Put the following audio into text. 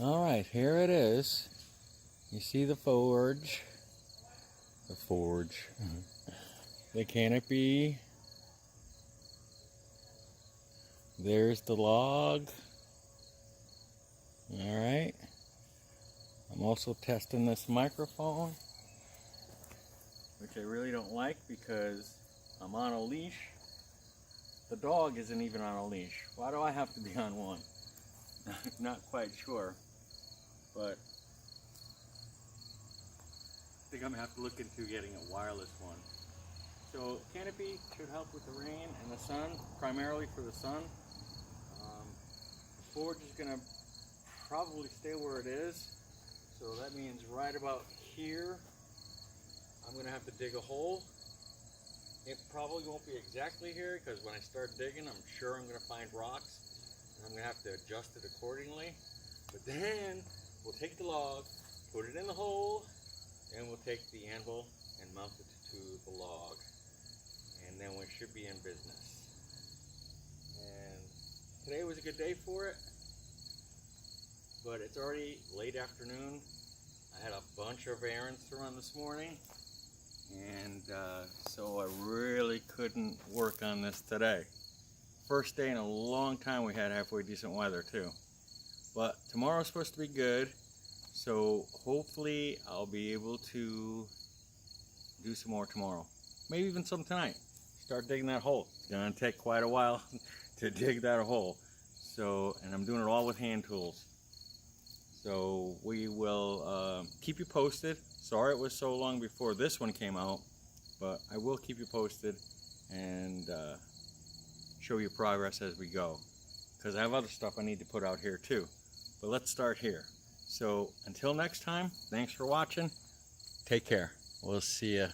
Alright, here it is. You see the forge. The canopy. There's the log. Alright. I'm also testing this microphone, which I really don't like because I'm on a leash. The dog isn't even on a leash. Why do I have to be on one? Not quite sure, but I think I'm gonna have to look into getting a wireless one. So canopy should help with the rain and the sun, primarily for the sun. The forge is gonna probably stay where it is, so that means right about here I'm gonna have to dig a hole. It probably won't be exactly here because when I start digging, I'm sure I'm gonna find rocks and I'm gonna have to adjust it accordingly. But then we'll take the log, put it in the hole, and we'll take the anvil and mount it to the log. And then we should be in business. And today was a good day for it, but it's already late afternoon. I had a bunch of errands to run this morning, and so I really couldn't work on this today. First day in a long time we had halfway decent weather too. But tomorrow's supposed to be good, so hopefully I'll be able to do some more tomorrow. Maybe even some tonight. Start digging that hole. It's gonna take quite a while to dig that hole. So, and I'm doing it all with hand tools. So we will keep you posted. Sorry it was so long before this one came out, but I will keep you posted and show you progress as we go. Because I have other stuff I need to put out here too. But let's start here. So until next time, thanks for watching. Take care. We'll see ya.